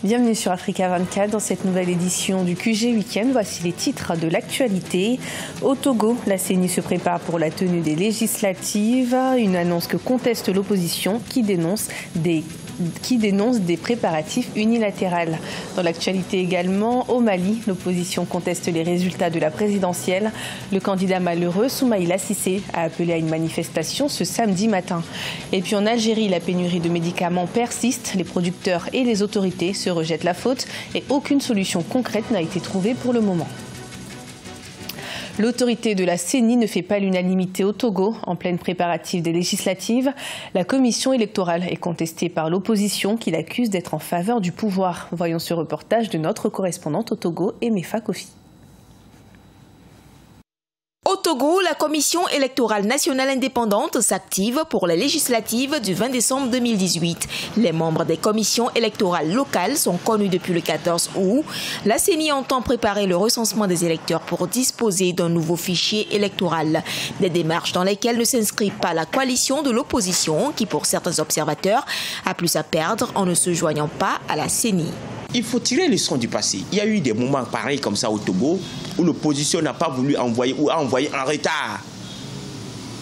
Bienvenue sur Africa 24 dans cette nouvelle édition du QG Week-end. Voici les titres de l'actualité. Au Togo, la CENI se prépare pour la tenue des législatives. Une annonce que conteste l'opposition qui dénonce des préparatifs unilatéraux. Dans l'actualité également, au Mali, l'opposition conteste les résultats de la présidentielle. Le candidat malheureux, Soumaïla Cissé, a appelé à une manifestation ce samedi matin. Et puis en Algérie, la pénurie de médicaments persiste. Les producteurs et les autorités se rejettent la faute et aucune solution concrète n'a été trouvée pour le moment. L'autorité de la CENI ne fait pas l'unanimité au Togo. En pleine préparative des législatives, la commission électorale est contestée par l'opposition qui l'accuse d'être en faveur du pouvoir. Voyons ce reportage de notre correspondante au Togo, Emefa Kofi. Au Togo, la Commission électorale nationale indépendante s'active pour les législatives du 20 décembre 2018. Les membres des commissions électorales locales sont connus depuis le 14 août. La CENI entend préparer le recensement des électeurs pour disposer d'un nouveau fichier électoral. Des démarches dans lesquelles ne s'inscrit pas la coalition de l'opposition qui, pour certains observateurs, a plus à perdre en ne se joignant pas à la CENI. Il faut tirer les leçons du passé. Il y a eu des moments pareils comme ça au Togo où l'opposition n'a pas voulu envoyer ou a envoyé en retard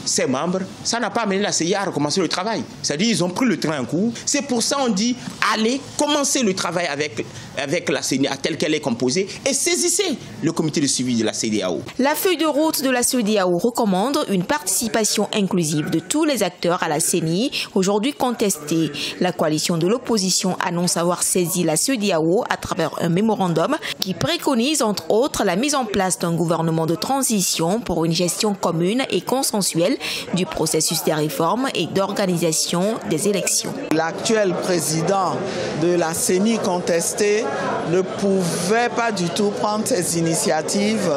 ses membres. Ça n'a pas amené la CIA à recommencer le travail. C'est-à-dire qu'ils ont pris le train en cours. C'est pour ça qu'on dit allez commencer le travail avec la CENI telle qu'elle est composée et saisissez le comité de suivi de la CEDEAO. La feuille de route de la CEDEAO recommande une participation inclusive de tous les acteurs à la CENI, aujourd'hui contestée. La coalition de l'opposition annonce avoir saisi la CEDEAO à travers un mémorandum qui préconise entre autres la mise en place d'un gouvernement de transition pour une gestion commune et consensuelle du processus des réformes et d'organisation des élections. L'actuel président de la CENI contestée ne pouvait pas du tout prendre ces initiatives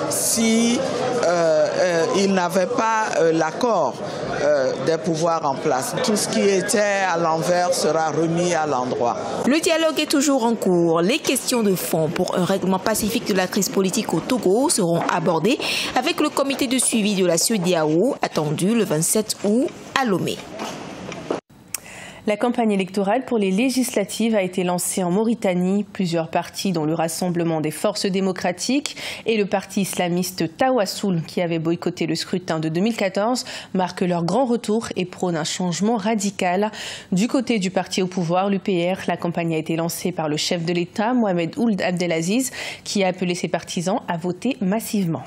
si il n'avait pas l'accord des pouvoirs en place. Tout ce qui était à l'envers sera remis à l'endroit. Le dialogue est toujours en cours. Les questions de fond pour un règlement pacifique de la crise politique au Togo seront abordées avec le comité de suivi de la CEDEAO attendu le 27 août à Lomé. La campagne électorale pour les législatives a été lancée en Mauritanie. Plusieurs partis, dont le Rassemblement des forces démocratiques et le parti islamiste Tawassoul, qui avait boycotté le scrutin de 2014, marquent leur grand retour et prônent un changement radical. Du côté du parti au pouvoir, l'UPR, la campagne a été lancée par le chef de l'État, Mohamed Ould Abdelaziz, qui a appelé ses partisans à voter massivement.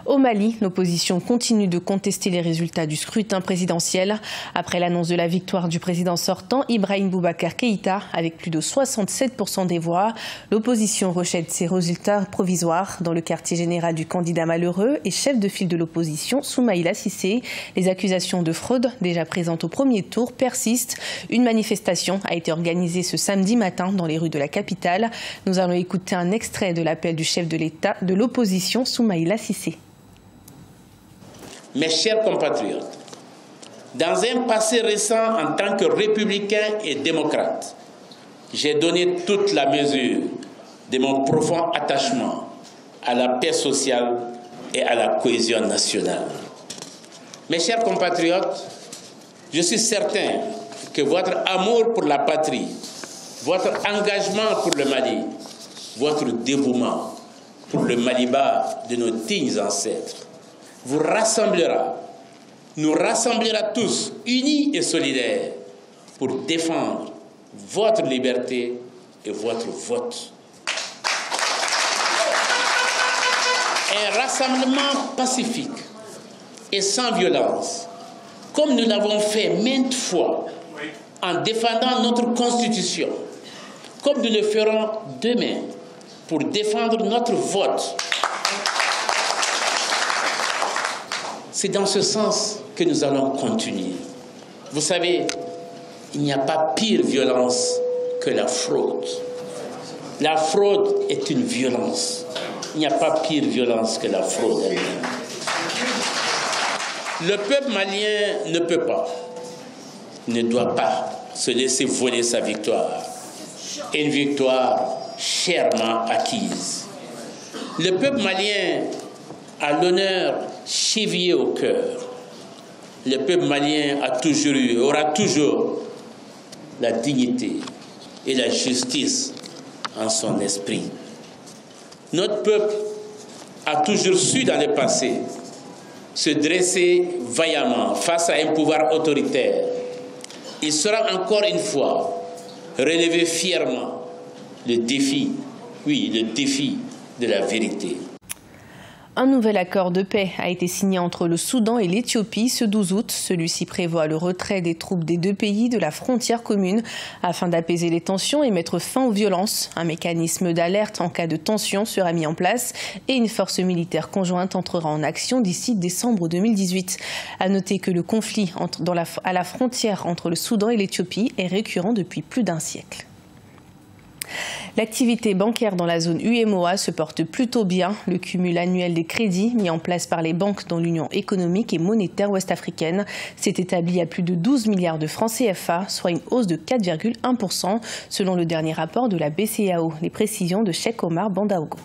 Au Mali, l'opposition continue de contester les résultats du scrutin présidentiel. Après l'annonce de la victoire du président sortant, Ibrahim Boubacar Keïta, avec plus de 67% des voix, l'opposition rejette ces résultats provisoires. Dans le quartier général du candidat malheureux et chef de file de l'opposition, Soumaïla Cissé, les accusations de fraude déjà présentes au premier tour persistent. Une manifestation a été organisée ce samedi matin dans les rues de la capitale. Nous allons écouter un extrait de l'appel du chef de l'État de l'opposition, Soumaïla Cissé. Mes chers compatriotes, dans un passé récent en tant que républicain et démocrate, j'ai donné toute la mesure de mon profond attachement à la paix sociale et à la cohésion nationale. Mes chers compatriotes, je suis certain que votre amour pour la patrie, votre engagement pour le Mali, votre dévouement pour le Maliba de nos dignes ancêtres, vous nous rassemblera tous, unis et solidaires, pour défendre votre liberté et votre vote. Un rassemblement pacifique et sans violence, comme nous l'avons fait maintes fois en défendant notre Constitution, comme nous le ferons demain pour défendre notre vote. C'est dans ce sens que nous allons continuer. Vous savez, il n'y a pas pire violence que la fraude. La fraude est une violence. Il n'y a pas pire violence que la fraude elle-même. Le peuple malien ne peut pas, ne doit pas se laisser voler sa victoire. Une victoire chèrement acquise. Le peuple malien a l'honneur chevillé au cœur. Le peuple malien a toujours eu, aura toujours la dignité, et la justice en son esprit. Notre peuple a toujours su dans le passé se dresser vaillamment face à un pouvoir autoritaire. Il sera encore une fois relever fièrement le défi, oui, le défi de la vérité. Un nouvel accord de paix a été signé entre le Soudan et l'Éthiopie ce 12 août. Celui-ci prévoit le retrait des troupes des deux pays de la frontière commune afin d'apaiser les tensions et mettre fin aux violences. Un mécanisme d'alerte en cas de tension sera mis en place et une force militaire conjointe entrera en action d'ici décembre 2018. À noter que le conflit à la frontière entre le Soudan et l'Éthiopie est récurrent depuis plus d'un siècle. L'activité bancaire dans la zone UEMOA se porte plutôt bien. Le cumul annuel des crédits mis en place par les banques dans l'Union économique et monétaire ouest-africaine s'est établi à plus de 12 milliards de francs CFA, soit une hausse de 4,1% selon le dernier rapport de la BCEAO. Les précisions de Cheikh Omar Bandaogo.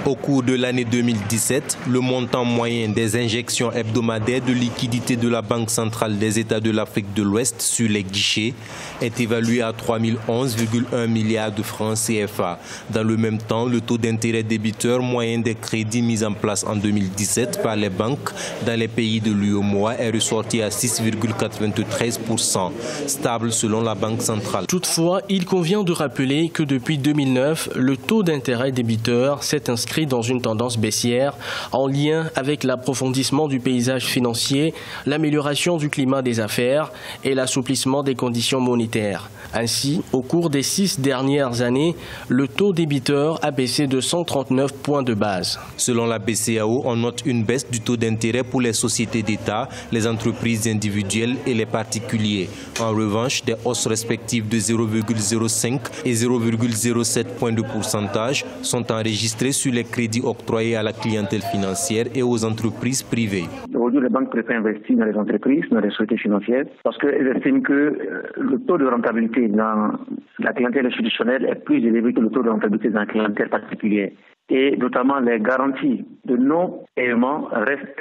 Au cours de l'année 2017, le montant moyen des injections hebdomadaires de liquidités de la Banque centrale des États de l'Afrique de l'Ouest sur les guichets est évalué à 3011,1 milliards de francs CFA. Dans le même temps, le taux d'intérêt débiteur moyen des crédits mis en place en 2017 par les banques dans les pays de l'UEMOA est ressorti à 6,93%, stable selon la Banque centrale. Toutefois, il convient de rappeler que depuis 2009, le taux d'intérêt débiteur s'est inscrit dans une tendance baissière en lien avec l'approfondissement du paysage financier, l'amélioration du climat des affaires et l'assouplissement des conditions monétaires. Ainsi, au cours des 6 dernières années, le taux débiteur a baissé de 139 points de base. Selon la BCEAO, on note une baisse du taux d'intérêt pour les sociétés d'État, les entreprises individuelles et les particuliers. En revanche, des hausses respectives de 0,05 et 0,07 points de pourcentage sont enregistrées sur les crédits octroyés à la clientèle financière et aux entreprises privées. Aujourd'hui, les banques préfèrent investir dans les entreprises, dans les sociétés financières, parce qu'elles estiment que le taux de rentabilité dans la clientèle institutionnelle est plus élevé que le taux de rentabilité dans la clientèle particulière. Et notamment les garanties de non-paiement restent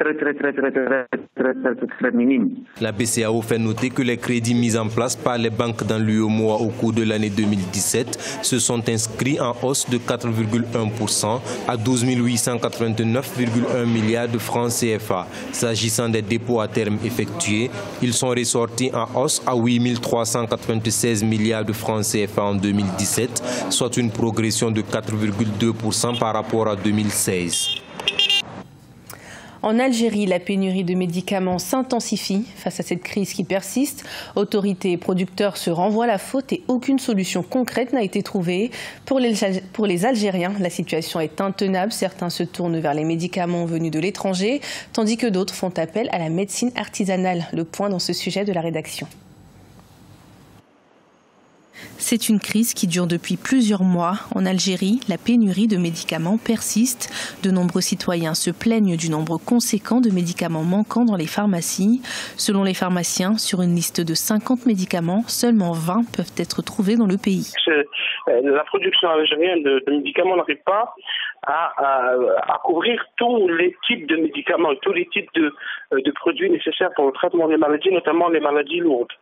très minimes. La BCEAO fait noter que les crédits mis en place par les banques dans l'UEMOA au cours de l'année 2017 se sont inscrits en hausse de 4,1% à 12 889,1 milliards de francs CFA. S'agissant des dépôts à terme effectués, ils sont ressortis en hausse à 8 396 milliards de francs CFA en 2017, soit une progression de 4,2% par rapport à 2016. En Algérie, la pénurie de médicaments s'intensifie. Face à cette crise qui persiste, autorités et producteurs se renvoient la faute et aucune solution concrète n'a été trouvée. Pour les Algériens, la situation est intenable. Certains se tournent vers les médicaments venus de l'étranger, tandis que d'autres font appel à la médecine artisanale. Le point dans ce sujet de la rédaction. C'est une crise qui dure depuis plusieurs mois. En Algérie, la pénurie de médicaments persiste. De nombreux citoyens se plaignent du nombre conséquent de médicaments manquants dans les pharmacies. Selon les pharmaciens, sur une liste de 50 médicaments, seulement 20 peuvent être trouvés dans le pays. La production algérienne de médicaments n'arrive pas à couvrir tous les types de médicaments, tous les types de produits nécessaires pour le traitement des maladies, notamment les maladies lourdes.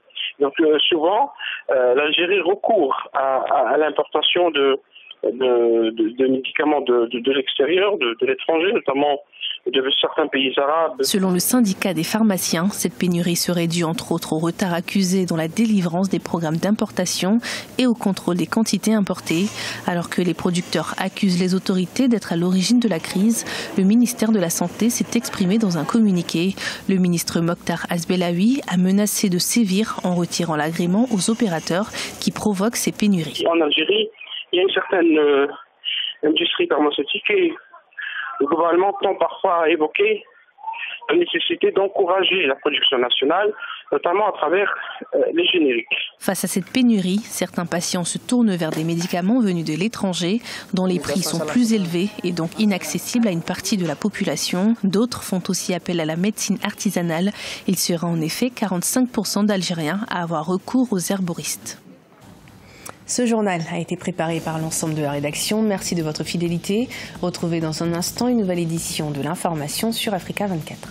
Donc souvent, l'Algérie recourt à l'importation de médicaments de l'extérieur, de l'étranger, notamment de certains pays arabes. Selon le syndicat des pharmaciens, cette pénurie serait due entre autres au retard accusé dans la délivrance des programmes d'importation et au contrôle des quantités importées. Alors que les producteurs accusent les autorités d'être à l'origine de la crise, le ministère de la Santé s'est exprimé dans un communiqué. Le ministre Mokhtar Azbelaoui a menacé de sévir en retirant l'agrément aux opérateurs qui provoquent ces pénuries. En Algérie, il y a une certaine industrie pharmaceutique et le gouvernement tend parfois à évoquer la nécessité d'encourager la production nationale, notamment à travers les génériques. Face à cette pénurie, certains patients se tournent vers des médicaments venus de l'étranger, dont les prix sont plus élevés et donc inaccessibles à une partie de la population. D'autres font aussi appel à la médecine artisanale. Il sera en effet 45% d'Algériens à avoir recours aux herboristes. Ce journal a été préparé par l'ensemble de la rédaction. Merci de votre fidélité. Retrouvez dans un instant une nouvelle édition de l'information sur Africa 24.